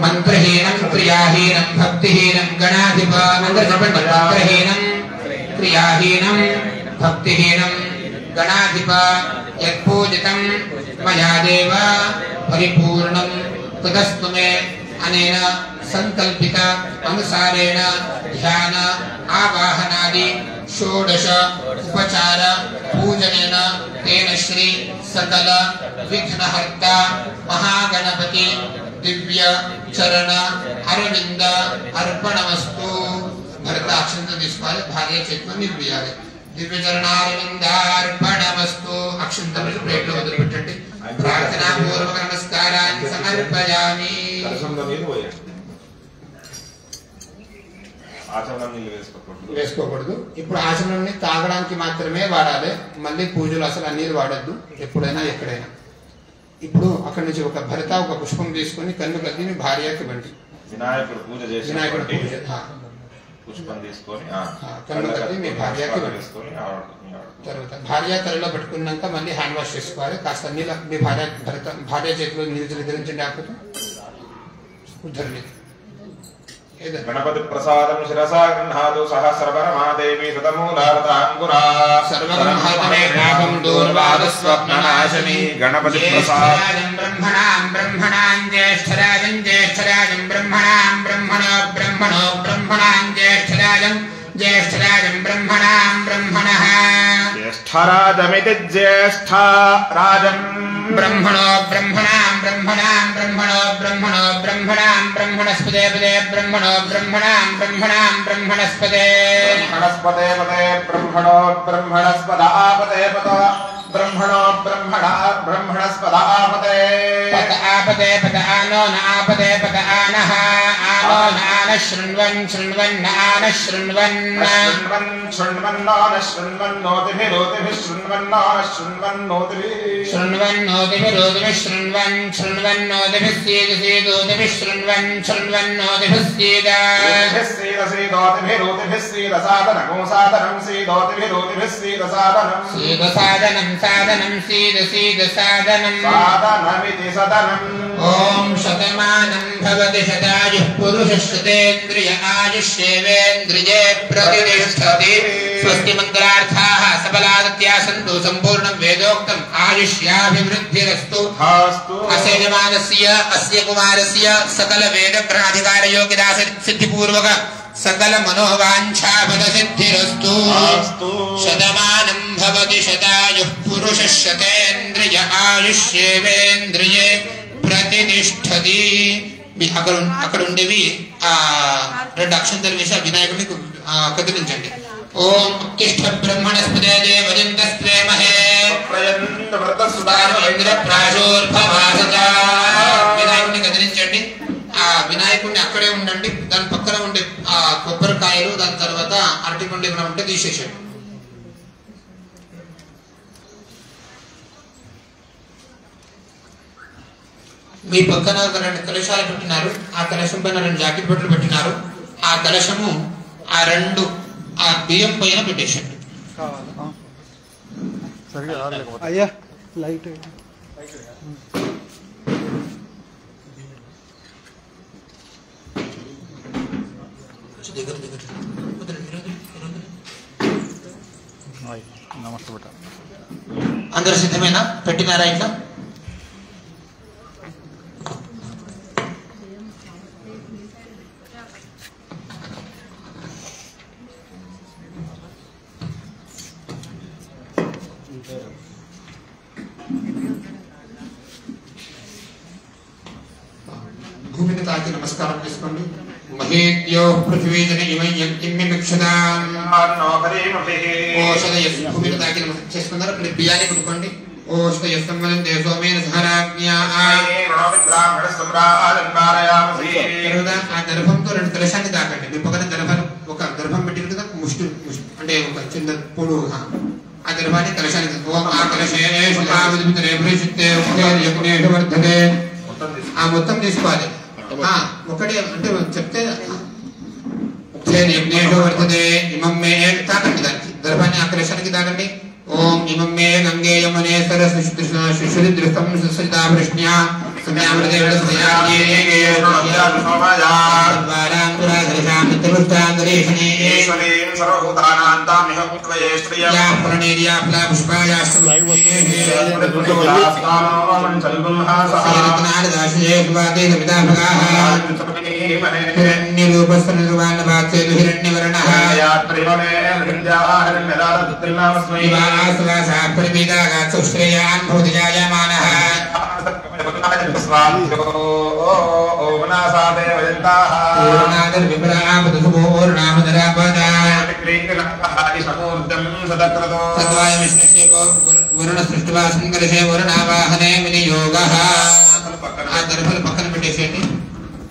मंत्रहीनं क्रियाहीनं भक्तिहीनं गणाधिप मंत्रहीनं क्रियाहीनं भक्तिहीनं गणाधिप यत्पूजितं मया देव परिपूर्णं तदस्तु मे अनेन संकल्पित अनुसारेण ध्यान आवाहनादि षोडश उपचार पूजनेन तेन श्री सकल विघ्नहर्ता महागणपति दिव्य चरण अरविंद अर्पणमस्तु। भरत अक्षंत తీసుకోవాలి భార్య చేతిలో నిర్వియాలి దివ్య చరణారవిందార్పణమస్తు। అక్షంతములు ప్లేట్లో వదిలిపెట్టండి ప్రార్థనా పూర్వక నమస్కారాన్ని సమర్పయామి। ఆచమనం నీళ్ళు వేసుకోకూడదు। ఇప్పుడు ఆచమనాన్ని తాగడానికి మాత్రమే వాడాలి, మళ్ళీ పూజలు అసలు ఆ నీరు వాడద్దు ఎప్పుడైనా ఎక్కడైనా। ఇప్పుడు అక్కడి నుంచి ఒక భరత ఒక పుష్పం తీసుకొని కన్ను కద్ది మీ భార్యకి ఇవ్వండి। వినాయకుడు పూజ చేసి వినాయకుడు పూజ పుష్పం తీసుకొని కన్ను కద్ది మీ భార్యకి ఇవ్వండి। తర్వాత భార్య తలలో పెట్టుకున్నాక మళ్ళీ హ్యాండ్ వాష్ చేసుకోవాలి। కాస్త నీళ్ళ మీ భార్య చేతిలో నీళ్ళు ధరించండి ఆకుతో ఉద్ధరణి। गणपति प्रसादं शिरसा गृह्णातु सहस्रपरमादेवी सतमूलावताङ्कुरा सर्वमहात्मे पापं दूर्वादस्वप्ननाशनी गणपति प्रसादं ब्रह्मणां ज्येष्ठराजं ब्रह्मणां ब्रह्मणां ज्येष्ठराजं ब्रह्मणां ब्रह्मणः ज्येष्ठराजमिति ज्येष्ठराजं ब्रह्मणो ब्रह्मणां ब्रह्मणस्पदे पदे ब्रह्मणो ब्रह्मणां ब्रह्मणस्पदे ब्रह्मणस्पदे पदे ब्रह्मणो ब्रह्मणस्पदापदे पद ब्रह्मणो ब्रह्मणस्पदापदे पद आपदे पद आनो न आपदे पद आनः आनो न आन शृण्वन् आन शृण्वन्नोतिभिः शृण्वन्नोतिभिः सीदोतिभिः शृण्वन्नोतिभिः साधनं सीद साधनं ओम शतमानं भवति शतायुः पुरुषः शतेन्द्रिय आयुष्येवेन्द्रिये प्रतिष्ठति। स्वस्ति मंगलार्थाः सबलादित्या सन्तु सम्पूर्णं वेदोक्तम् आयुष्याभिवृद्धिरस्तु। अस्य यजमानस्य अस्य कुमारस्य सकल वेद ग्रहणाधिकार योग्यता सिद्धिपूर्वक सकल मनोवांछा फल सिद्धिरस्तु। शतमानं भवति शतायुः पुरुषः शतेन्द्रिय आयुष्येवेन्द्रिये प्रतिष्ठति। అక్కడ ఉండేవి రెండు అక్షంతలు వేసి వినాయకుడిని కదిలించండి। ఓం ఉత్తిష్ఠ బ్రహ్మణస్పదే దేవజంతస్త్వే మహే వినాయకుడిని కదిలించండి। ఆ వినాయకుడిని అక్కడే ఉండండి, దాని పక్కన ఉండే ఆ కొబ్బరికాయలు దాని తర్వాత అరటిపండు ఏమైనా ఉంటే తీసేసేయండి। మీ పక్కన రెండు కలశాలు పెట్టినారు, ఆ కలశం పైన రెండు జాకెట్ బట్టలు పెట్టినారు, ఆ కలశము ఆ రెండు ఆ బియ్యం పైన పెట్టేసండి। అయ్యా లైట్ అందరు సిద్ధమేనా? పెట్టినారా ఇట్లా? భూమిని తాకి నమస్కారం చేసుకోండి। మహేద్యో పృథివీజన ఇమిక్షదాం భూమిని తాకి నమస్కారం చేసుకున్నారు। ఇప్పుడు బియ్యాన్ని కొనుక్కోండి। ఓషధయస్తంవనం దేశోమేన సహరాజ్ఞా ఆ గర్భంతో రెండు కలశాన్ని తాకండి। మీ పక్కన గర్భం ఒక గర్భం పెట్టిన కదా ముష్టి అంటే ఒక చిన్న పొడు ఆ గర్భాన్ని కలశాన్ని ఓం ఆ కలశేషవర్ధనే ఆ మొత్తం తీసుకోవాలి। ఒకటి అంటే చెప్తే వర్ధదే ఇమం మే తాకండి దానికి దర్భాన్ని ఆ కలశానికి తాగండి. ఓం ఇమం మే గంగే యమునే సరస్వతి సుసరితా వృష్ణ్యా వరుణ సృష్టివా సంకర్షే వరుణావాహనే వినియోగః. ఆ దర్భలు పక్కన పెట్టేసేయండి.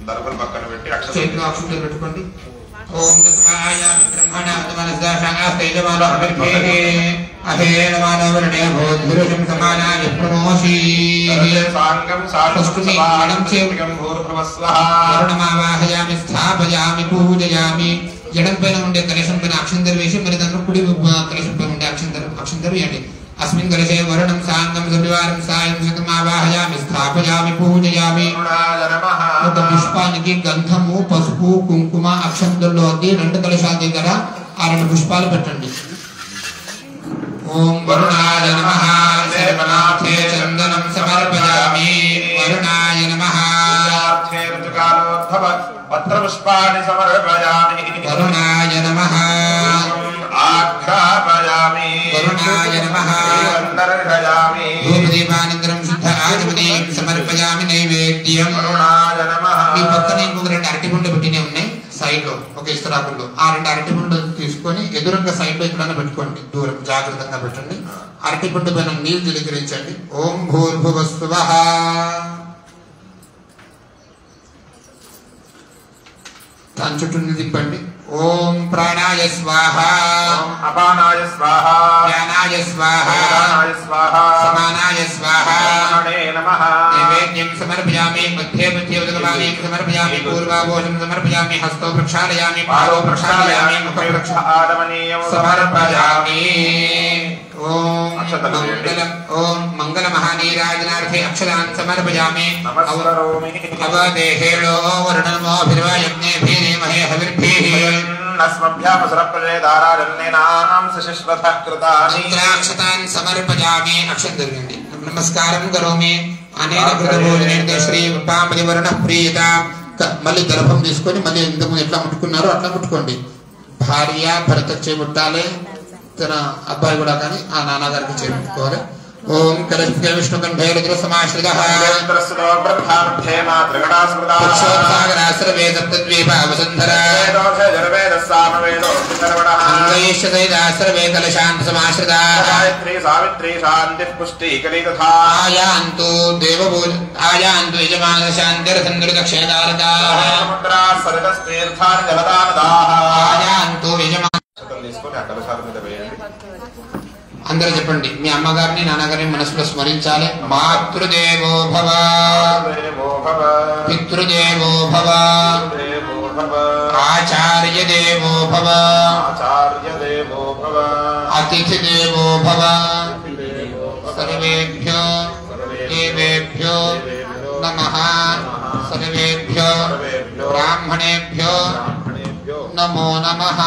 దర్భలు పక్కన పెట్టి చేతిలో అక్షంతలు పెట్టుకోండి. ఓం తస్మాయామి బ్రహ్మణ మనస్దాశ అహేణమాన వర్ణే భూద్భురుషం సమానాయ ప్రణోషి. వరుణమావాహయామి స్థాపయామి పూజయామి. జడం పైన ఉండే కలశం పైన అక్షంతలు వేసి మరి దాంట్లో కుడి కలశం పైన ఉండే అక్షంతలు వేయండి. అస్మిన్ కలశే వరుణం సాంగం సవివారం సాయం శతమావాహయామి స్థాపయామి పూజయామి. ఒక పుష్పానికి గంధము పసుపు కుంకుమ అక్షంతల్లో అద్ది 2 కలశాల దగ్గర ఆ 2 పుష్పాలు పెట్టండి. ఓం వరుణాయ నమః సేవనార్థే చందనం సమర్పయామి. వరుణాయ నమః పత్రపుష్పాణి సమర్పయామి. వరుణాయ నమః ఆఘ్రాపయామి. వరుణాయ నమః వందర్పయామి. ధూపదీపానంతరం శుద్ధ ఆచమనీయం సమర్పయామి నైవేద్యం. వరుణాయ నమః. ఈ పక్కన ఇంకొక 2 అరటిపండ్లు పెట్టినే ఉన్నాయి సైడ్ లో ఒక ఇస్తరాకుల్లో. ఆ 2 అరటిపండ్లు తీసుకొని ఎదురుగా సైడ్ లో ఎక్కడైనా పెట్టుకోండి. దూరం జాగ్రత్తగా పెట్టండి. అరటిపండు పైన నీళ్లు చిలకరించండి. ఓం భూర్భువస్సువః. దాని చుట్టూ దింపండి. ఓం ప్రాణాయ స్వాహ. ఓం అపానాయ స్వాహ. జ్ఞానాయ స్వాహ. ఉదానాయ స్వాహ. సమానాయ స్వాహ. బ్రహ్మణే నమః. నైవేద్యం సమర్పయామి. మధ్యే మధ్యే ఉదకపానీయం సమర్పయామి. పూర్వాభోజనం సమర్పయామి. హస్తో ప్రక్షాళయామి. పాదో ప్రక్షాళయామి. ముఖ ప్రక్షాళనీయం సమర్పయామి. ఓం అక్షతలు మంగళం. ఓం మంగళ మహానీరాజనార్థే అక్షరాన్ సమర్పయామి. నమస్కరోమి. అవదేహేళో వరుణనమో భిర్వాయజ్ఞేభిరేమహే హవిర్భిః. నస్మభ్యామసరప్రజేదారాజన్నేనాం సశశ్వతః కృతాని. మంత్రాక్షతాన్ సమర్పయామి. అక్షంతరండి. నమస్కారం కరోమి. అనేన కృతభోజనేన శ్రీ పామలి వరుణ ప్రీత. మళ్ళీ గర్భం తీసుకొని మళ్ళీ ఇంతకుముందు ఎట్లా ముట్టుకున్నారో అట్లా ముట్టుకోండి. భార్య భర్త చేముట్టాలి. తన అబ్బాయి కూడా కానీ ఆ నాన్నగారికి చేముట్టుకోవాలి. ఓం కలశ విష్ణు కంఠే రుద్ర సమాశ్రితః. పురుషోత్సాగరాశ్రవే సప్తద్వీప అవసంధర. అంగైశ్చైదాశ్రవే కలశాంత సమాశ్రితాః. ఆయాంతు దేవభూజ ఆయాంతు యజమాన శాంతిరథందృదక్షేదారతాః. ఆయాంతు యజమాన. అందరూ చెప్పండి. మీ అమ్మగారిని నాన్నగారిని మనసులో స్మరించాలి. మాతృదేవో భవ. పితృదేవో భవ. ఆచార్య దేవో భవ. అతిథి దేవో భవ. సర్వేభ్యో దేవేభ్యో నమః. సర్వేభ్యో బ్రాహ్మణేభ్యో నమో నమః.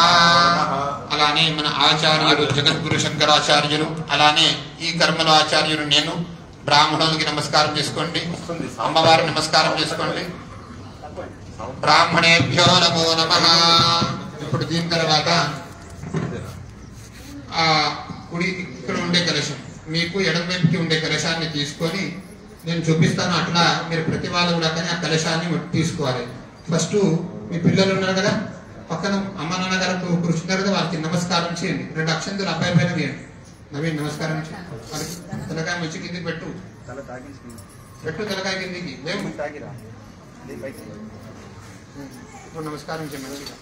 అలానే మన ఆచార్యులు జగద్గురు శంకరాచార్యులు, అలానే ఈ కర్మలో ఆచార్యులు నేను. బ్రాహ్మణులకి నమస్కారం చేసుకోండి. అమ్మవారికి నమస్కారం చేసుకోండి. బ్రాహ్మణేభ్యో నమో నమః. ఇప్పుడు దీని తర్వాత ఆ కుడి ఇక్కడ ఉండే కలశం, మీకు ఎడమవైపుకి ఉండే కలశాన్ని తీసుకొని నేను చూపిస్తాను. అట్లా మీరు ప్రతి వాళ్ళు కూడా కానీ ఆ కలశాన్ని తీసుకోవాలి. ఫస్ట్ మీ పిల్లలు ఉన్నారు కదా, పక్కన అమ్మ నాన్నగారు కూర్చున్నారు కదా, వాళ్ళకి నమస్కారం చేయండి. 2 అక్షంతలు అబ్బాయి పైన వేయండి. నవీన్ నమస్కారం వాళ్ళకి తలకాయ మంచి కిందికి పెట్టు. తలకాయ కిందికి లేవు. ఇప్పుడు నమస్కారం చేయండి మంచిగా.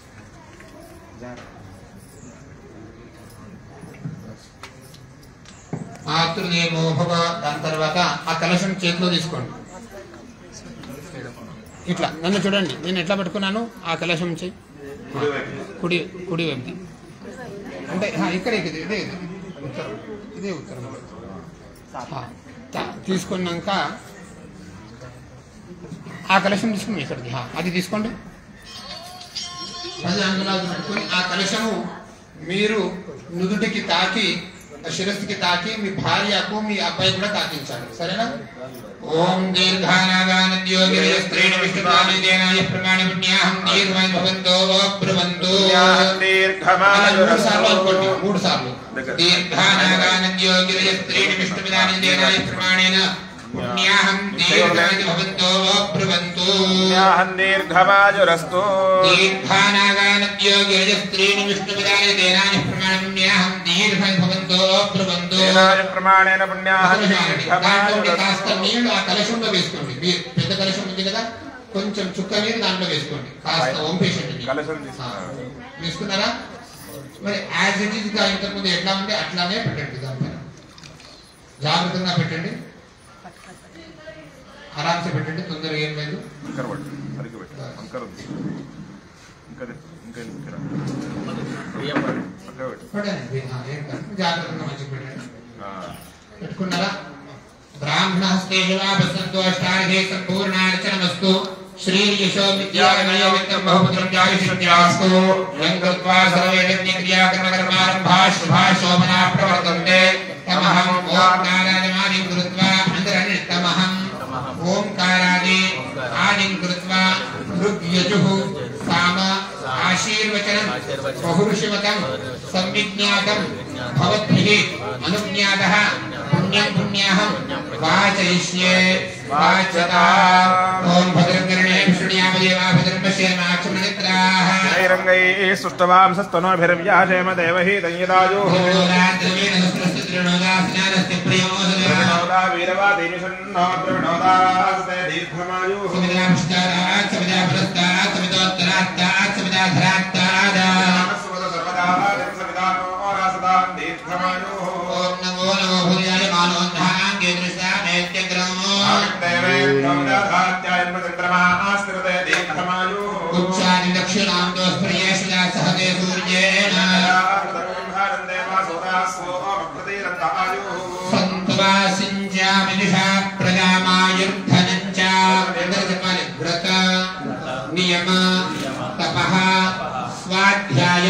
మాతృదేవో భవ. దాని తర్వాత ఆ కలశం చేతిలో తీసుకోండి. ఇట్లా నన్ను చూడండి, నేను ఎట్లా పట్టుకున్నాను. ఆ కలశం చేయి కుడి వైపు అంటే ఇక్కడే ఇదే ఉత్తరం, ఇదే ఉత్తరం. తీసుకున్నాక ఆ కలశం తీసుకుని ఇక్కడికి అది తీసుకోండి. 10 అంగుళాలు పెట్టుకొని ఆ కలశము మీరు నుదుటికి తాకి, శిరస్సుకి తాకి మీ భార్యకు మీ అబ్బాయి కూడా తాకించాలి. సరేనా? ఓం దీర్ఘానాగానద్యోగిరయ స్త్రీణ విష్ణుప్రాణేనాయ ప్రమాణ పుణ్యాహం దీర్ఘాయ భవంతో బ్రువంతో. 3 సార్లు దీర్ఘానాగానద్యోగిరయ స్త్రీణ విష్ణుప్రాణేనాయ ప్రమాణేన పుణ్యాహం దీర్ఘాయ భవంతో బ్రువంతో. దీర్ఘమాయురస్తు. దీర్ఘానాగానద్యోగిరయ స్త్రీణ విష్ణుప్రాణేనాయ ప్రమాణ పుణ్యాహం దీర్ఘాయ భవంతో బ్రువంతో. ప్రమాణేన పుణ్యాహం కాస్త నీళ్లు ఆ కలశంలో వేసుకోండి. పెద్ద కలశం ఉంది కదా, కొంచెం చుక్క నీరు దాంట్లో వేసుకోండి. కాస్త ఓంపేషండి వేసుకున్నారా? మరి యాజ్ ఇట్ ఈజ్ గా ఇంతకుముందు ఎట్లా ఉంటే అట్లానే పెట్టండి. దానిపైన జాగ్రత్తగా పెట్టండి, ఆరామ్సే పెట్టండి, తొందరగా ఏం లేదు. జాగ్రత్తగా మంచిగా పెట్టండి. పెట్టుకున్నారా? బ్రాహ్మణస్తేజవాపసంతోష్టార్ఘే సంపూర్ణార్చనమస్తు. శ్రీర్యశో విద్యాగణయ విత్తం బహుపుత్రం జాయుష్యాస్తు. యం కృత్వా సర్వేదజ్ఞ క్రియాకర్మకర్మారంభా శుభా శోభనా ప్రవర్తంతే. తమహం ఓంకారాదిమాదిం కృత్వా అందరని తమహం ఓంకారాది ఆదిం కృత్వా ఋగ్యజుః సామ ఆశీర్వచనం బహురుషిమతం సంవిజ్ఞాతం భవద్భిః అనుజ్ఞాతః పుణ్యం పుణ్యాహం వాచయిష్యే వాచతా. ఓం భద్రం కర్ణేభిః శృణ్యామదేవా భద్రం పశ్యేమాక్షమనిద్రాః. ైరంగైః సృష్టవాంసస్తనోభిర్వ్యాజేమ దేవహి దయ్యదాయుః. వీరవాదేమిషన్నోద్రవిణోదాస్తే దీర్ఘమాయుః. ఓం నమో నమో భూయాయ మానోన్ధాంగే దృష్టామేత్యగ్రమో. ఉచ్చాని దక్షిణాం దోస్ప్రియేషుజా సహదే సూర్యేణ. సంత్వాసించామిషా ప్రజామాయుర్ధనంచ. అందరూ చెప్పాలి. వ్రత నియమ తపః స్వాధ్యాయ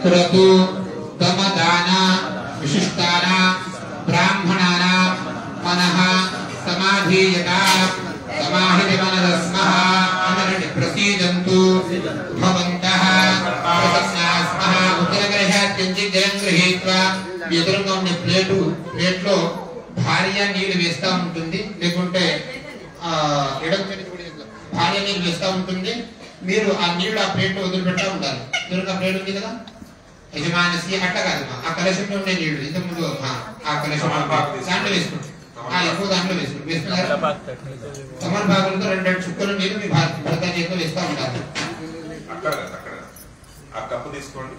క్రతు దమదాన విశిష్టాన బ్రాహ్మణాన మనః సమాధీయత సమాహిత మనస్మః. అందరూ ప్రసీదంతు భవంతః ప్రసన్నాస్మః. ఉత్తరగ్రహాత్ కించిత్ జలం గృహీత్వా ఎదురుగా ఉండే ప్లేట్లో భార్య నీళ్లు వేస్తూ ఉంటుంది, లేకుంటే ఎడమ భార్య నీళ్లు వేస్తూ ఉంటుంది. మీరు ఆ నీళ్లు ఆ ప్లేట్లో వదిలిపెట్టా ఉండాలి. ఎదురుగా ప్లేట్ ఉంది కదా, యజమానసి అట్లా కాదు, ఆ కలశంలో ఉండే నీళ్లు ఇంతకుముందు ఆ కలశం దాంట్లో వేసుకుంటాం. ఎక్కువ దాంట్లో వేసుకున్నారు. సమర్భాగంతో 2 చుక్కలు నీళ్ళు మీ భర్త చేతిలో వేస్తూ ఉంటారు. ఆ కప్పు తీసుకోండి,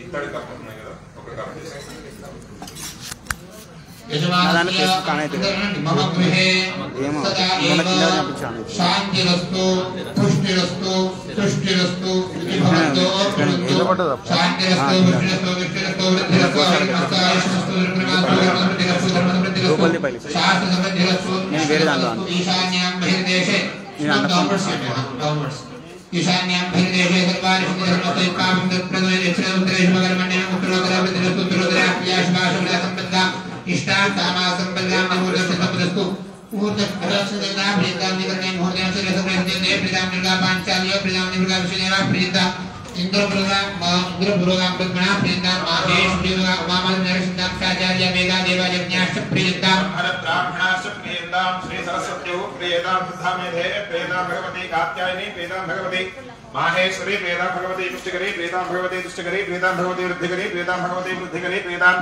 ఇత్తడి కప్పు ఉన్నాయి కదా, ఒక కప్పు తీసుకోండి. మమ గృహే సదా ఏవ శాంతిరస్తు పుష్టిరస్తు తుష్టిరస్తు భవంతో శాంతిరస్తు పుష్టిరస్తు తుష్టిరస్తు వృద్ధిరస్తు ఆయుష్మస్తు ధర్మవృద్ధిరస్తు ధర్మవృద్ధిరస్తు శాస్త్ర సమృద్ధిరస్తు ఈశాన్యాం బహిర్దేశే ఈశాన్యాం బహిర్దేశే సర్వాణి ధర్మస్థైకాం ప్రదోయ దక్షిణోత్తరేషు మగర్మణ్యం ఉత్తరోత్తరవృద్ధిరస్తు ఉత్తరోత్తరాభ్యాశుభ సంబంధ ఇష్టాం కామా సంపల్లాం నిమూఢస్య సంపదస్తు. ముహూర్తరక్షదేనా ప్రీతాం నికరణే ముహూర్తం శిరసప్రహృదే ప్రీతాం దుర్గా పాంచాల్య ప్రీతాం దుర్గా విష్ణుదేవా ప్రీతాం ఇంద్రపురోగాం బ్రహ్మణా ప్రీతాం మాహేష్ ప్రియోగా ఉమామల్ నరసింహాం సాచార్య వేదా దేవాయజ్ఞాశ్చ ప్రీతాం బ్రాహ్మణాశ్చ ప్రీతాం శ్రీ సరస్వత్యౌ ప్రీతాం సిద్ధామేధే ప్రీతాం భగవతి కాత్యాయని ప్రీతాం భగవతి माहेश्वरी प्रीतां भगवती पुष्टिकरी प्रीतां भगवती दुष्टिकरी प्रीतां भगवती वृद्धिकरी प्रीतां भगवती वृद्धिकरी प्रीतां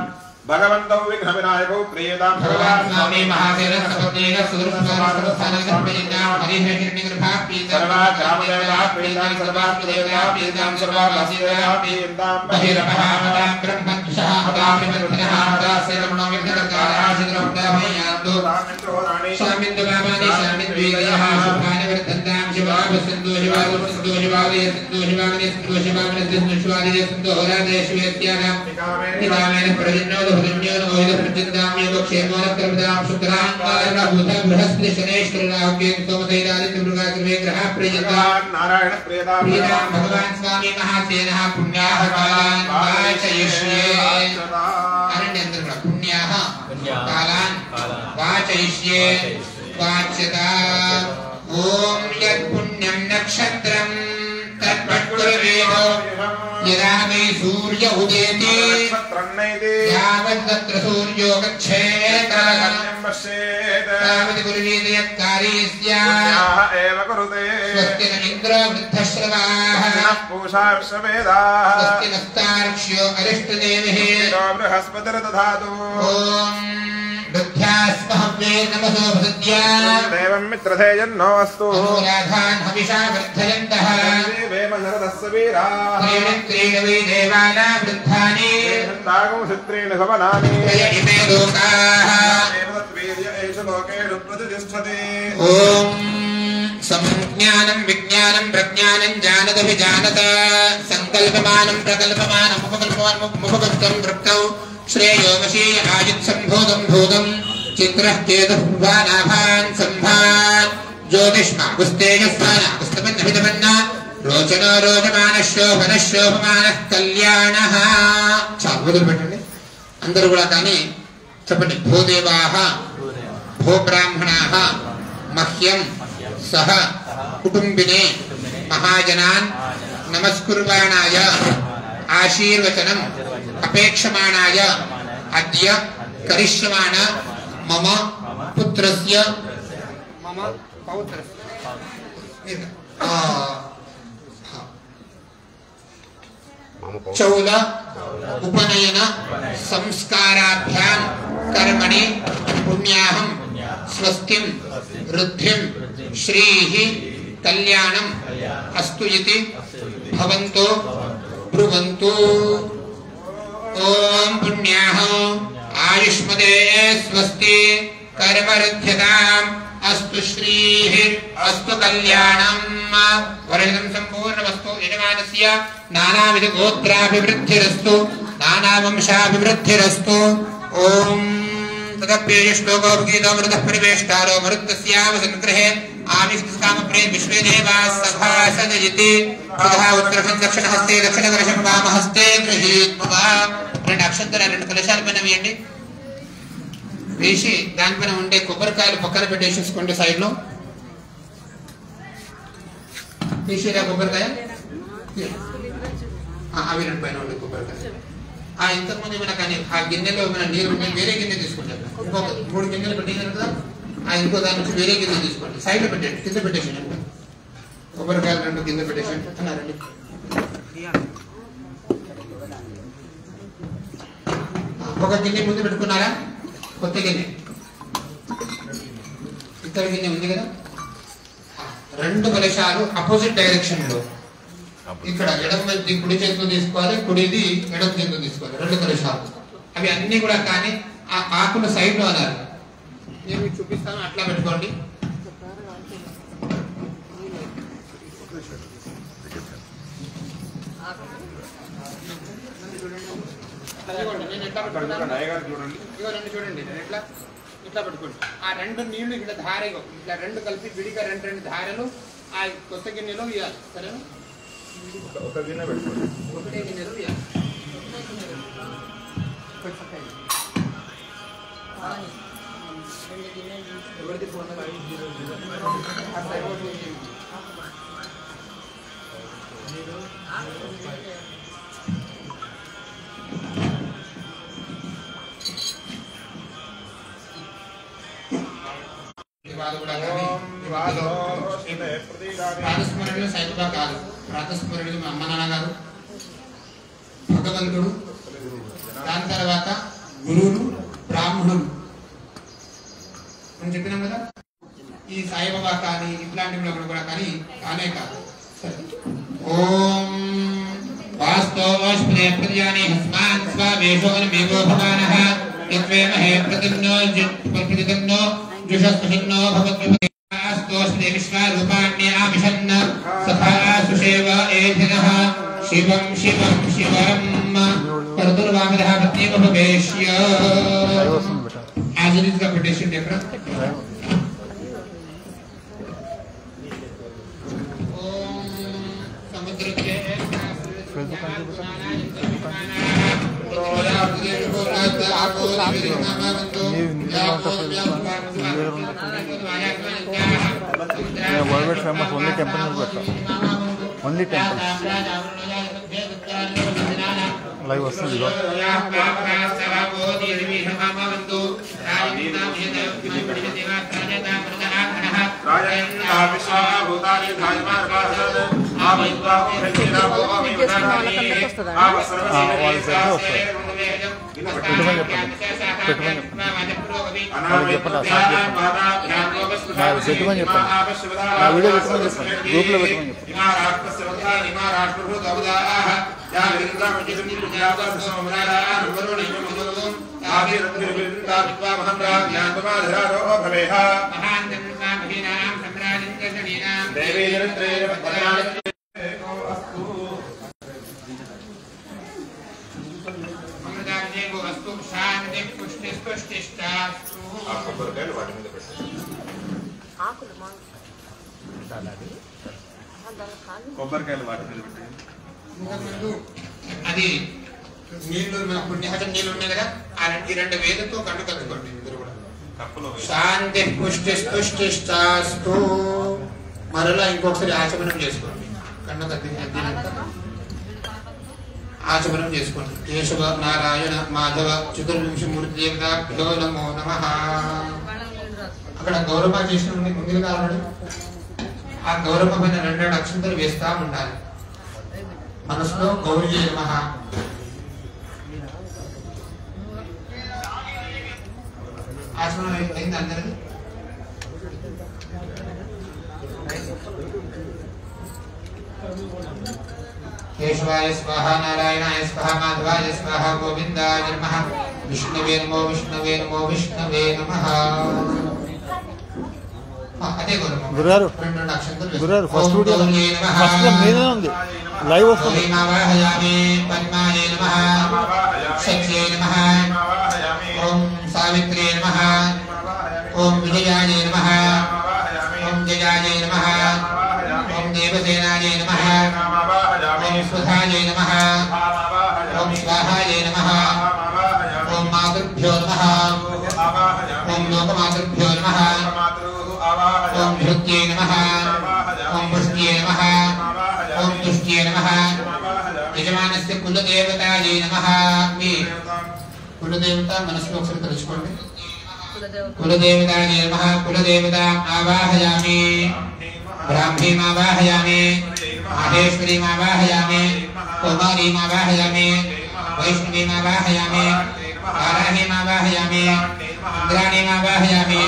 भगवन्तौ विघ्नविनायकौ प्रीतां भगवान् स्वामी महादेव सपत्नीक सुदर्शनस्थानं प्रीतां हरिहरनिर्भा प्रीतां सर्वा ग्रामदेवता प्रीतां सर्वा देवता प्रीतां सर्वा वासीदेवता प्रीतां बहिरपहामतां ब्रह्मद्विषः हतामिमर्थनः हतासेरमणो विघ्नकारः शामिन्दुबाबानि शामिन्द्वीरयः शुभानि वर्धन्तां शिवावसन्तु शिवावसन्तु भगवान स्वामी महासेनः पुण्याः कालान् वाचयिष्ये पुण्याः कालान् वाचयिष्ये वाच्यता ओम यत् पुण्यं नक्षत्रं तत्पट्कुर्वेदो यदा वै सूर्य उदेति यावद् सूर्यो गच्छेत् तावत् कुर्वीत यत्कारी स्यात् स्वस्ति न इन्द्रो वृद्धश्रवाः पूषा विश्ववेदाः स्वस्ति नस्तार्क्ष्यो अरिष्टदेवः बृहस्पतिर्दधातु ओम नमसो देवं मित्रधेयन्नो अस्तु राधान् हविषा वर्धयन्तः क्रीडवै देवानां वृद्धानि नागं सवनानि इमे लोकाः ॐ संज्ञानं विज्ञानं प्रज्ञानं जानदभिजानत संकल्पमानं प्रकल्पमानं मुखगुप्तं वृक्तौ श्रेयो वशीय आयुत् संभूतं भूतं चित्रः केतुर्वानाभान् संभान् ज्योतिष्मा गुस्तेजस्माना गुस्तमन्नभितमन्ना रोचनो रोचमानः शोभनः शोभमानः कल्याणः చాలు మొదలు పెట్టండి అందరూ కూడా కానీ చెప్పండి భూదేవాః భూబ్రాహ్మణాః మహ్యం సహ కుటుంబినే మహాజనాన్ నమస్కుర్వాణాయ ఆశీర్వచనం అపేక్షమాణాయ అద్య కరిష్యమాణ మమ పుత్రస్య మమ పౌత్రస్య చౌల ఉపనయన సంస్కారాభ్యాం కర్మణి పుణ్యాహం స్వస్తిం వృద్ధిం శ్రీః కళ్యాణం అస్తు ఇతి భవంతో బ్రువంతు ओम पुण्याः आयुष्मदे स्वस्ति कर्मरुध्यताम् अस्तु श्रीः अस्तु कल्याणम् वर्णितं सम्पूर्णमस्तु यजमानस्य नानाविध गोत्राभिवृद्धिरस्तु नानावंशाभिवृद्धिरस्तु ओम तदप्येष्टोगोपगीतो मृतः परिवेष्टारो मरुत्तस्यावसन्ग्रहे आविष्कामप्रेत विश्वे देवाः सभासदयति प्रधा उत्तरखण्ड दक्षिणहस्ते दक्षिणकलशं वामहस्ते गृहीत्वा రెండు అక్షంతరాలు రెండు కలశాల పైన వేయండి వేసి దానిపైన ఉండే కొబ్బరికాయలు పక్కన పెట్టేసేసుకోండి సైడ్ లో తీసిరా కొబ్బరికాయ అవి రెండు పైన ఉండే కొబ్బరికాయ ఇంతకుముందు ఏమైనా కానీ ఆ గిన్నెలో ఏమైనా నీరు ఉంటే వేరే గిన్నె తీసుకుంటారు ఇంకొక 3 గిన్నెలు పెట్టింది కదా ఇంకో దాని నుంచి వేరే గిన్నె తీసుకోండి సైడ్ లో పెట్టండి కింద పెట్టేసేయండి కొబ్బరికాయలు రెండు కింద పెట్టేసేయండి అన్నారండి ఒక గిన్నె ముందు పెట్టుకున్నారా కొత్త గిన్నె ఇతర గిన్నె ఉంది కదా రెండు కలశాలు అపోజిట్ డైరెక్షన్ లో ఇక్కడ ఎడమ కుడి చేతితో తీసుకోవాలి కుడిది ఎడమ చేతితో తీసుకోవాలి రెండు కలశాలు అవి అన్ని కూడా కానీ ఆ ఆకుల సైడ్ లో అన్నారు నేను మీకు చూపిస్తాను అట్లా పెట్టుకోండి చూడండి ఇట్లా పెట్టుకోండి ఆ రెండు నీళ్లు ఇక్కడ ధారగా ఇట్లా రెండు కలిపి విడిగా రెండు ధారలు ఆ కొత్త గిన్నెలో వేయాలి సరేనా ఒక గిన్నె పెట్టుకోండి ఒకటే గిన్నెలో వేయాలి ఎవరిది ఫోన్ ప్రాతస్మరణలో సైతుగా కాదు ప్రాతస్మరణలో మా అమ్మ నాన్నగారు భగవంతుడు దాని తర్వాత గురువులు బ్రాహ్మణులు అని చెప్పినాం కదా ఈ సాయిబాబా కానీ ఇట్లాంటి కూడా కానీ కానే కాదు ఓం వాస్తవస్మృతే ప్రతియాని హస్మాన్ స్వావేషోన్ మేఘో భవానః యత్వేమహే ప్రతిన్నో జుషస్మిన్నో భవద్విపస్తు तोस्मि विश्वरूपाण्य आमिषन् सखा सुषेव एधिनः शिवं शिवं शिवं कर्दुर्वामदः पत्नीमुपवेश्य आज इज का पिटिशन डिफरेंट ओम समुद्र के world famous only temple only temple live वస్తుంది కొబ్బరికాయలు వాటి మీద పెట్టి అది నీళ్లు పుణ్యహతం నీళ్ళు ఉన్నాయి కదా ఈ రెండు వేలతో కన్ను కట్టుకోండి ఇద్దరు కూడా శాంతి పుష్టిస్తాస్తు మరలా ఇంకొకసారి ఆచమనం చేసుకోండి కన్ను కద్దినాక ఆచమనం చేసుకోండి కేశవ నారాయణ మాధవ చతుర్వింశమూర్తి దేవతాభ్యో నమో నమః అక్కడ గౌరవ చేసిన ముందుగా కావాలి ఆ గౌరవ పైన రెండు అక్షంతలు వేస్తా ఉండాలి మనసులో గౌరీ నమః ఆచమనం అయింది అందరిది केशवाय स्वाहा नारायणाय स्वाहा माधवाय स्वाहा गोविंदाय नमः विष्णवे नमो विष्णवे नमो विष्णवे नमः అదే గురుగారు గురుగారు ఫస్ట్ వీడియో ఫస్ట్ మీదే ఉంది లైవ్ వస్తుంది నమః పద్మాయ నమః శక్తే నమః ఓం సావిత్రే నమః ఓం విజయాయ నమః ఓం జయాయ నమః ఓం దేవసేనాయ నమః ఓం స్వధాయ నమః ఓం స్వాహాయ నమః ఓం మాతృభ్యో నమః ఓం లోకమాతృభ్యో నమః ఓం భృత్యై నమః ఓం పుష్ట్యై నమః ఓం తుష్ట్యై నమః యజమానస్య కులదేవతాయై నమః మీ కులదేవత మనసులో ఒకసారి తలుచుకోండి కులదేవతాయై నమః కులదేవతాం ఆవాహయామి బ్రాహ్మీం ఆవాహయామి माहेश्वरी आवाहयामि कौमारी आवाहयामि वैष्णवी आवाहयामि वाराही आवाहयामि इंद्राणी आवाहयामि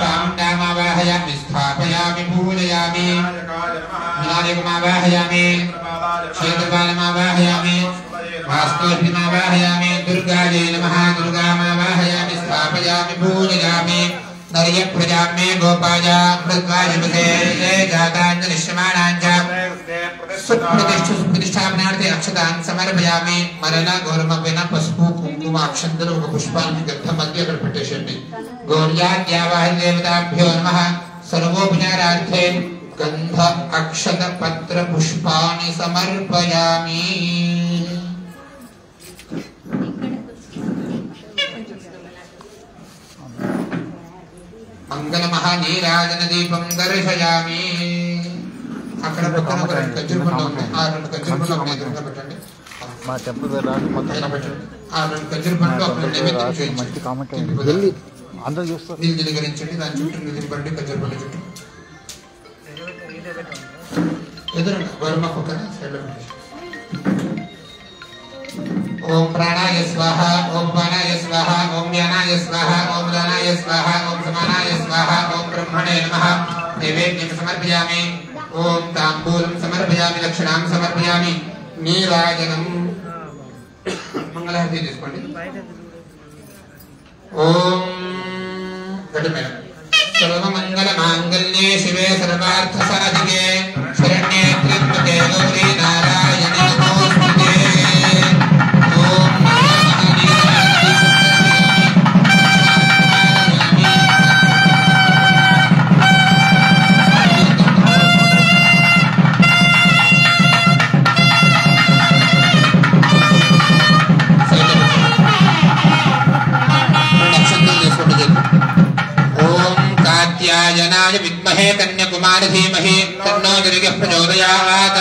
चामुण्डा आवाहयामि स्थापयामि पूजयामि विनायकम् आवाहयामि क्षेत्रपालम् आवाहयामि वास्तुलक्ष्मीम् आवाहयामि दुर्गायै नमः दुर्गाम् आवाहयामि स्थापयामि पूजयामि नर्य प्रजाम्ये गोपाय मृद्वाय विभे जाताञ्जलिष्यमाणाञ्च सुप्रतिष्ठापनार्थे अक्षतान् समर्पयामि मरला गौरमपेन पసుపు కుంకుమ అక్షంతలు ఒక పుష్పాన్ని గంధ మధ్య అక్కడ పెట్టేయండి గౌర్యాద్యావాహ దేవతాభ్యో నమః సర్వోపచారార్థే గంధ అక్షత పత్ర పుష్పాన్ని సమర్పయామి मंगल महानीराजन दीपं दर्शयामि అక్కడ పక్కన ఒక రెండు కజ్జులు బండ్లు ఉన్నాయి ఆ రెండు కజ్జులు బండ్లు అక్కడ ఎదురుగా పెట్టండి మా టెంపుల్ రాదు మొత్తం పెట్టండి ఆ రెండు కజ్జులు బండ్లు అక్కడ నైవేద్యం చేయండి మంచి కామెంట్ వెళ్ళి అందరూ చూస్తారు నీళ్ళు నిలగరించండి దాని చుట్టూ నిధులు బండి కజ్జులు బండి చుట్టూ ఎదురుగా వర్మ పక్కన సైడ్లో పెట్టండి ओम प्राणाय स्वाहा ओम पानाय स्वाहा ओम ज्ञानाय स्वाहा ओम दानाय स्वाहा ओम समानाय स्वाहा ओम ब्रह्मणे नमः नैवेद्यं समर्पयामि ओम तांबूलं समर्पयामि दक्षिणां समर्पयामि नीराजनं मंगलारती తీసుకోండి ఓం గడిమేళం సర్వమంగళ सर्वमङ्गलमाङ्गल्ये शिवे सर्वार्थसाधिके शरण्ये त्र्यम्बके गौरी नारायणी नमोस्तुते कात्यायनाय विद्महे कन्याकुमारी धीमहि तन्नो दुर्गे प्रचोदयात्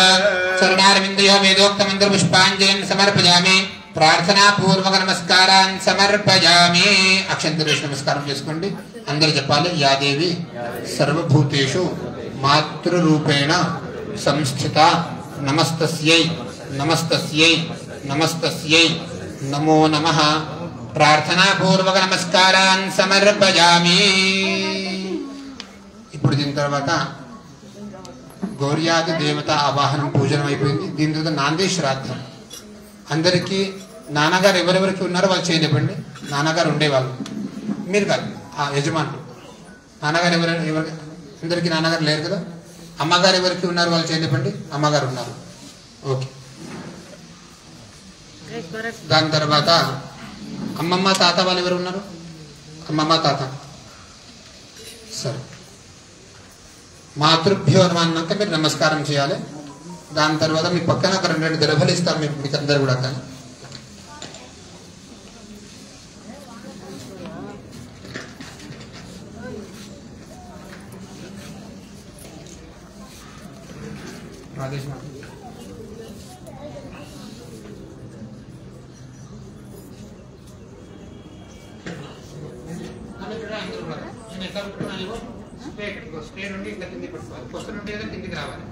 शरणारविन्दयो वेदोक्तमन्त्र पुष्पाञ्जलिं समर्पयामि प्रार्थना पूर्वक नमस्कारान् समर्पयामि अक्षंतरेश नमस्कारं చేసుకోండి అందరూ చెప్పాలి యా దేవి సర్వభూతేషు మాతృరూపేణ సంస్థిత నమస్తస్యై నమస్తస్యై నమస్తస్యై నమో నమః ప్రార్థనా పూర్వక నమస్కారాన్ సమర్పయామి ఇప్పుడు దీని తర్వాత గౌర్యాది దేవత ఆవాహనం పూజనం అయిపోయింది దీని తర్వాత నాంది శ్రాద్ధం అందరికీ నాన్నగారు ఎవరెవరికి ఉన్నారో వాళ్ళు చేయనివ్వండి నాన్నగారు ఉండేవాళ్ళు మీరు కాదు ఆ యజమానులు నాన్నగారు ఎవరు అందరికీ నాన్నగారు లేరు కదా అమ్మగారు ఎవరికి ఉన్నారు వాళ్ళు చేయనివ్వండి అమ్మగారు ఉన్నారు ఓకే దాని తర్వాత అమ్మమ్మ తాత వాళ్ళు ఎవరు ఉన్నారు అమ్మమ్మ తాత సరే మాతృభ్యో అన్నాక మీరు నమస్కారం చేయాలి దాని తర్వాత మీ పక్కన ఒక 2 దర్భలు ఇస్తాం మీకు అందరు కూడా కానీ రాజేష్ స్టే నుండి ఇట్లా కిందికి పట్టుకోవాలి కొత్త నుండి ఏదో కిందికి రావాలి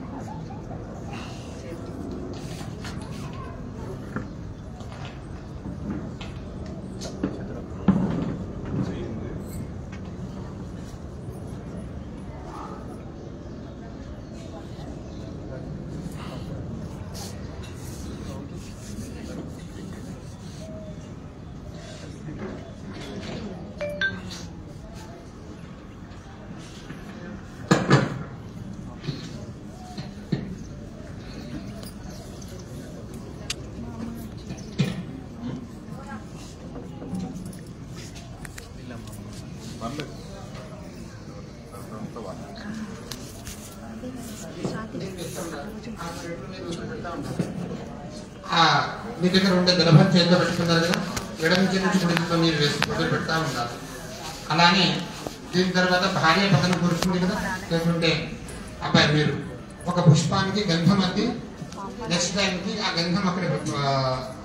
మీ దగ్గర ఉండే దర్భం చేతిలో పెట్టుకున్నారు కదా ఎడమ నుంచి కుడితో నీరు వేసి మొదలు పెడతా ఉండాలి అలానే దీని తర్వాత భార్య పక్కన కూర్చుంది కదా లేకుంటే అబ్బాయి మీరు ఒక పుష్పానికి గంధం అద్ది నెక్స్ట్ టైంకి ఆ గంధం అక్కడ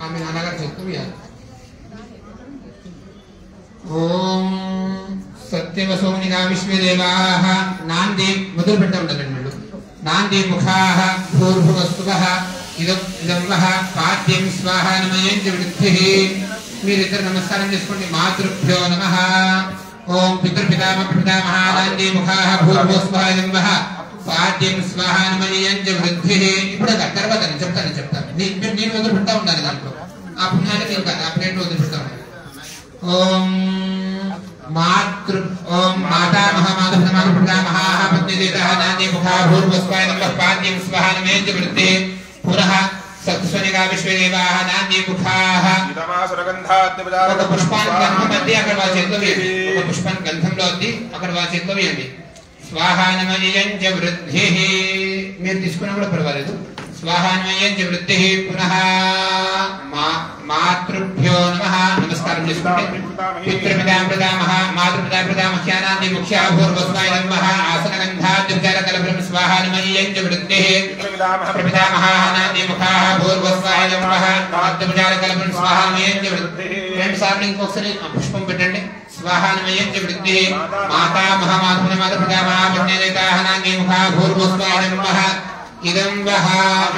ఆమె నాన్నగారు చేస్తూ వేయాలి ఓం సత్యవసోనిగా విశ్వదేవాః నాంది మొదలు పెట్టా ఉండాలండి మీరు నాంది ముఖాః భూర్భువస్సువః ఇదం వః పాద్యం స్వాహా నమయేంద్ర వృద్ధిః మీరిద్దరు నమస్కారం చేసుకోండి మాతృభ్యో నమః ఓం పితృపితామహ నాంది ముఖాః భూర్భువస్సువః ఇదం వః పాద్యం స్వాహా నమయేంద్ర వృద్ధిః ఇప్పుడు తర్వాత చెప్తాను నేను మొదలు పెట్టా ఉండాలి దాంట్లో ఆ పుణ్యాన్ని నేను కాదు ఆ ప్లేట్ మొదలు పెడతా ఉండాలి ఓం मातृ ओम माता महामाधव प्रजामः पत्नीदेवः नान्ये मुखा भूर्भुवस्वाय नमः पाद्यं स्वाहा नमेन्द्र वृद्धे पुनः सत्स्वनिगा विश्वदेवाः नान्ये मुखाः ఒక పుష్పాన్ని గంధం అద్ది అక్కడ వాళ్ళ చేతిలో వేయండి ఒక పుష్పాన్ని గంధంలో అద్ది అక్కడ వాళ్ళ చేతిలో వేయండి స్వాహా నమయేంద్ర వృద్ధిః మీరు తీసుకున్నా కూడా పర్వాలేదు స్వాహా నమయేంద్ర వృద్ధిః పునః మాతృభ్యో నమః నమస్కారం చేసుకోండి పితృపితామహ ప్రజామహ మాతృపితా ప్రజామహ్యానాంది ముఖ్యా భూర్భువస్వాయ నమః ఆసనగంధాద్యుచార కలభ్రం స్వాహా నమయేంద్ర వృద్ధిః పితృపితామహ నాంది ముఖాః భూర్భువస్వాయ నమః మాతృపితార కలభ్రం స్వాహా నమయేంద్ర వృద్ధిః రెండు సార్లు ఇంకొకసారి పుష్పం పెట్టండి స్వాహా నమయేంద్ర వృద్ధిః మాతా మహామాధవ మాతృపితామహ పత్నీదేవతాః నాంది ముఖాః భూర్భువస్వాయ నమః ఇదం వః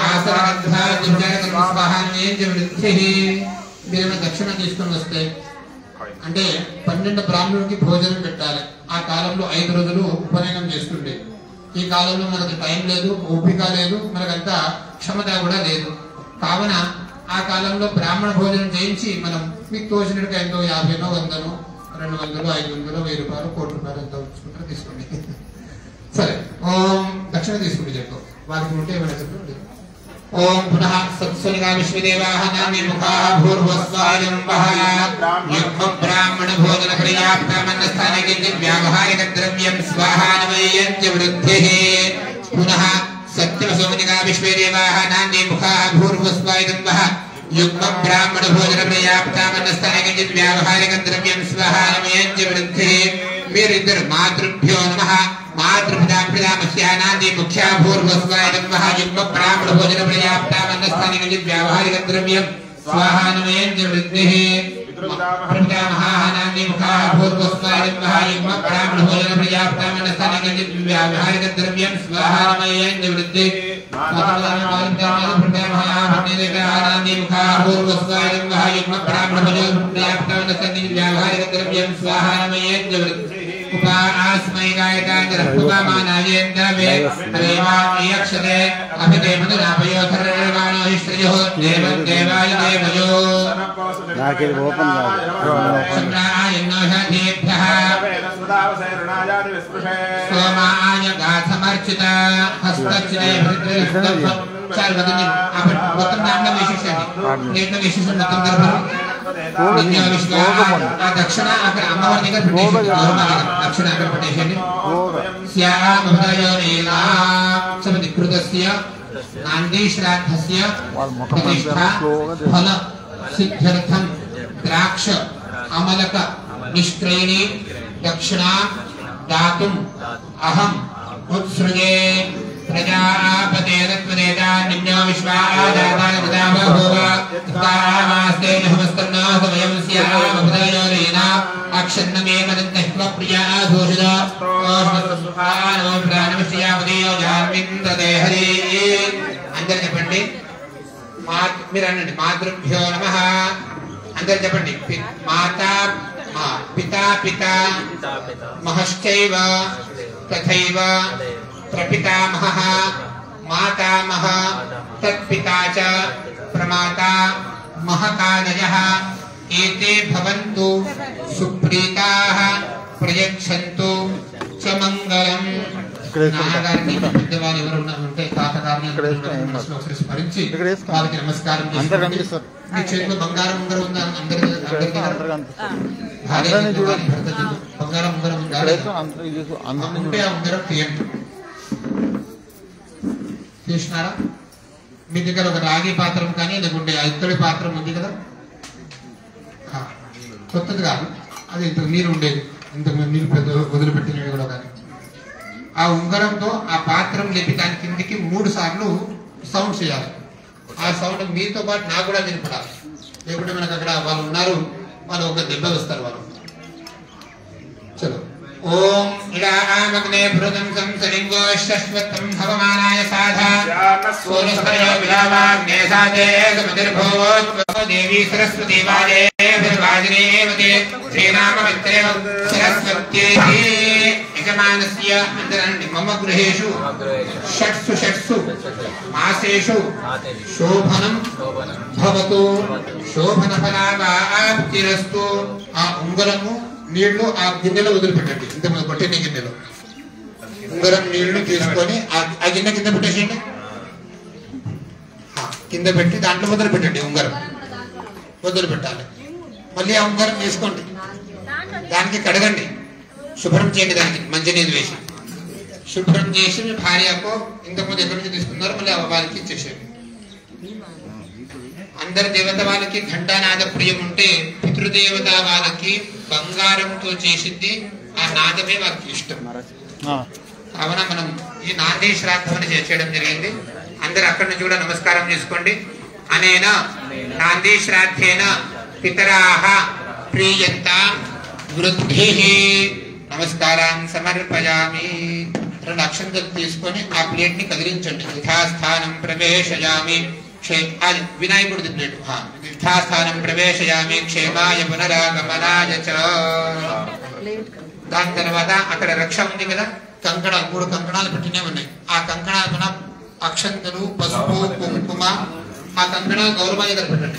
ఆసనగంధాద్యుచార స్వాహా నమయేంద్ర వృద్ధిః మీరు దక్షిణ తీసుకుని వస్తే అంటే 12 బ్రాహ్మణుడికి భోజనం పెట్టాలి ఆ కాలంలో 5 రోజులు ఉపనయనం చేస్తుండే ఈ కాలంలో మనకు టైం లేదు ఓపిక లేదు మనకంతా క్షమత కూడా లేదు కావున ఆ కాలంలో బ్రాహ్మణ భోజనం చేయించి మనం మీకు తోచినట్టుగా ఎంతో 50 100 200 500 1000 రూపాయలు 1 కోటి రూపాయలు ఎంత ఉంచుకుంటారో తీసుకోండి సరే ఓం దక్షిణ తీసుకుంటే చెప్పు వారికి ఉంటే ఏమైనా చెప్పు ఓం పునః సత్సనిగా విశ్వదేవాః నామి ముఖాః భూర్భువస్వాయం వః యః బ్రాహ్మణ భోజన పర్యాప్తమన్న స్థానకే వ్యావహారిక ద్రవ్యం స్వాహానమయం చ వృద్ధిః పునః సత్యవసోనిగా విశ్వదేవాః నామి ముఖాః భూర్భువస్వాయం వః యః బ్రాహ్మణ భోజన పర్యాప్తమన్న స్థానకే వ్యావహారిక ద్రవ్యం స్వాహానమయం చ వృద్ధిః మీరిద్దరు మాతృభ్యో నమః मातृपितामस्यानादि मुख्या भूर्भुवस्वायः युग्म ब्राह्मण भोजन पर्याप्तामन्न स्थानिक व्यावहारिक द्रव्यं स्वाहानमयं च वृद्धिः पितामहानादि मुख्या भूर्भुवस्वायः युग्म ब्राह्मण भोजन पर्याप्तामन्न स्थानिक व्यावहारिक द्रव्यं स्वाहानमयं च वृद्धिः पितामहानादि मुख्या भूर्भुवस्वायः युग्म ब्राह्मण भोजन पर्याप्तामन्न स्थानिक व्यावहारिक द्रव्यं स्वाहानमयं च वृद्धिः आस्मै गायकांजरपुमानायेन्द्रवे हरेवायक्षते अभिदेवनुरापयोधरवाणो हिश्रयो देवं देवाय देवयो नाकेल ओपन सम्रायन्नोषधेभ्यः सोमाय गाथमर्चित हस्तचिते भृतृष्टं सर्वदिनं आपण उत्तम नाम विशेषण नेट विशेषण उत्तम दर्भर दक्षिण अगर अम्मवार निकल दक्षिण अगर पटेशन स्याम भदयोनेना समधिकृतस्य नांदी श्राद्धस्य प्रतिष्ठा फल सिद्ध्यर्थं द्राक्ष अमलक निष्क्रेणी दक्षिणा दातुम् अहम् उत्सृजे प्रजापतेरत्वनेता निम्नो विश्वादाताय प्रजाभोव तामास्ते नमस्तन्नो समयं स्यामभदयोनेना अक्षन्नमेकदन्तः प्रिया घोषित ओष्मसुभानो प्राणमश्यामदेयो जान्मिन्द्रदेहरे अंदर చెప్పండి మీరనండి మాతృభ్యో నమః అందరూ చెప్పండి మాతా పితా పితా మహశ్చైవ తథైవ प्रपितामहः मातामह तत्पिता च प्रमाता महकादयः एते भवन्तु सुप्रीताः प्रयच्छन्तु च मंगलम् నాగారిని పెద్దవాళ్ళు ఎవరు ఉంటే తాతగారిని స్మరించి వాళ్ళకి నమస్కారం చేసుకోండి మీ చేతిలో బంగారం ఉంగరం ఉందా అందరికీ బంగారం ఉంగరం ఉందా ఉంటే ఆ ఉంగరం తీయండి తీసినారా మీ దగ్గర ఒక రాగి పాత్రం కానీ లేకుంటే ఇత్తడి పాత్రం ఉంది కదా కొత్తది కాదు అది ఇంతకు నీరు ఉండేది ఇంతకు నీరు వదిలిపెట్టినవి కూడా కానీ ఆ ఉంగరంతో ఆ పాత్రం లేపి దాని కిందికి 3 సార్లు సౌండ్ చేయాలి ఆ సౌండ్ మీతో పాటు నాకు కూడా వినపడాలి లేకుంటే మనకు అక్కడ వాళ్ళు ఉన్నారు వాళ్ళు ఒక దెబ్బ వస్తారు వాళ్ళు చలో ओम इडामग्ने भृतं संसरिंगो शश्वतं भवमानाय साधा सोनस्तयो विलावाग्ने साधे समतिर्भवो देवी सरस्वती वाजे विर्वाजिनेवते श्रीराममित्रे सरस्वत्येति यजमानस्य अन्तरण्य मम गृहेषु षट्सु मासेषु शोभनं भवतु शोभनफलावाप्तिरस्तु आ ఉంగరము నీళ్లు ఆ గిన్నెలో వదిలిపెట్టండి ఇంత పట్టిన గిన్నెలో ఉంగరం నీళ్లు తీసుకొని ఆ గిన్నె కింద పెట్టేసేయండి కింద పెట్టి దాంట్లో వదిలిపెట్టండి ఉంగరం వదిలిపెట్టాలి మళ్ళీ ఆ ఉంగరం తీసుకోండి దానికి కడగండి శుభ్రం చేయండి దానికి మంచినీళ్ళు వేసి శుభ్రం చేసి మీ భార్యకు ఇంతకుముందు ఎక్కడి నుంచి తీసుకున్నారో మళ్ళీ వారికి ఇచ్చేసేయండి అందరి దేవత వాళ్ళకి ఘంటానాద ప్రియం ఉంటే పితృదేవత వాళ్ళకి బంగారంతో చేసింది ఆ నాదమే వాళ్ళకి ఇష్టం కావున మనం ఈ నాంది శ్రాద్ధం చేయడం జరిగింది అందరు అక్కడి నుంచి కూడా నమస్కారం చేసుకోండి అనేన నాంది శ్రాద్ధేన పితరాః ప్రీయంత వృద్ధిః నమస్కారాన్ సమర్పయామి 2 అక్షంతలు తీసుకొని ఆ ప్లేట్ ని కదిలించండి యథాస్థానం ప్రవేశయామి వినాయకుడు తిన్నట్టు యథాస్థానం ప్రవేశయామి క్షేమాయ పునరాగమనాయ చ దాని తర్వాత అక్కడ రక్ష ఉంది కదా కంకణాలు 3 కంకణాలు పెట్టినే ఉన్నాయి ఆ కంకణాలు అక్షంతలు పసుపు కుంకుమ ఆ కంకణాలు గౌరవ దగ్గర పెట్టండి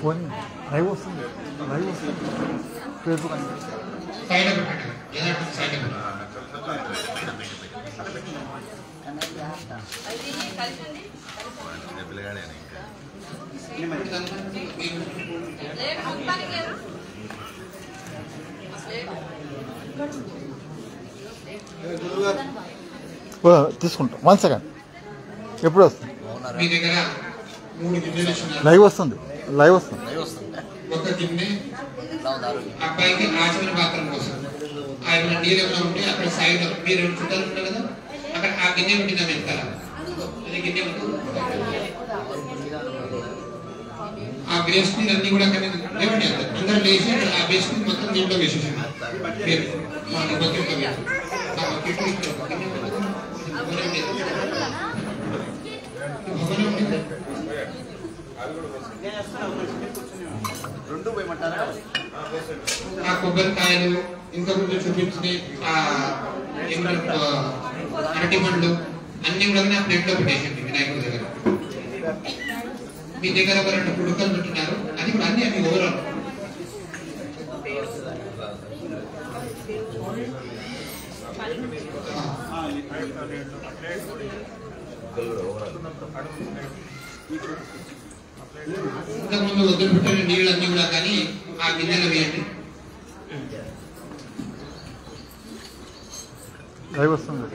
ఫోన్ లైవ్ వస్తుంది ఫేస్బుక్ అని సైడ్ సైడ్ తీసుకుంటాం 1 సెకండ్ ఎప్పుడు వస్తుంది మీ దగ్గర 3 గిన్నెలు ఇస్తున్నారు. లైవ్ వస్తుంది ఒక గిన్నె అబ్బాయికి ఆచరణ పాత్రం కోసం ఆయన నీళ్ళు ఏమైనా ఉంటే అక్కడ సైడ్ మీరు 2 చుట్టాలు ఉంటారు కదా అక్కడ ఆ గిన్నె ఉంటుంది వెనకాల అది గిన్నె ఉంటుంది. ఆ బేస్ మీద అన్ని కూడా అక్కడ లేవండి అందరూ లేచి ఆ బేస్ మీద మొత్తం దీంట్లో వేసేసాను ఆ కొబ్బరికాయలు ఇంకా ముందు చూపించింది ఆ అరటి పండ్లు అన్ని కూడా నా ప్లేట్ లో పెట్టేసింది వినాయకుడి దగ్గర. మీ దగ్గర ఒక 2 కుడుకలు పెట్టినారు అది కూడా అన్ని అవి ఓవరాల్ ఇంతకుముందు వదిలిపెట్టిన నీళ్ళన్నీ కూడా కానీ ఆ గిన్నెలో వేయండి. లైవ్ వస్తుంది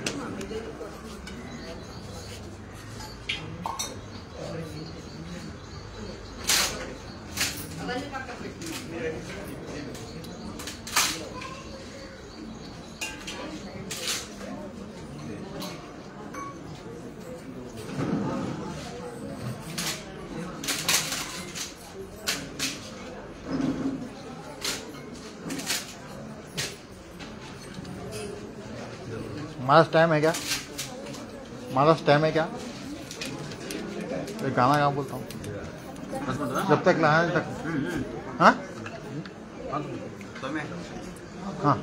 महाराज टाइम है क्या? महाराज टाइम है क्या? एक गाना गा बोलता हूँ जब तक लाने तक। हाँ हाँ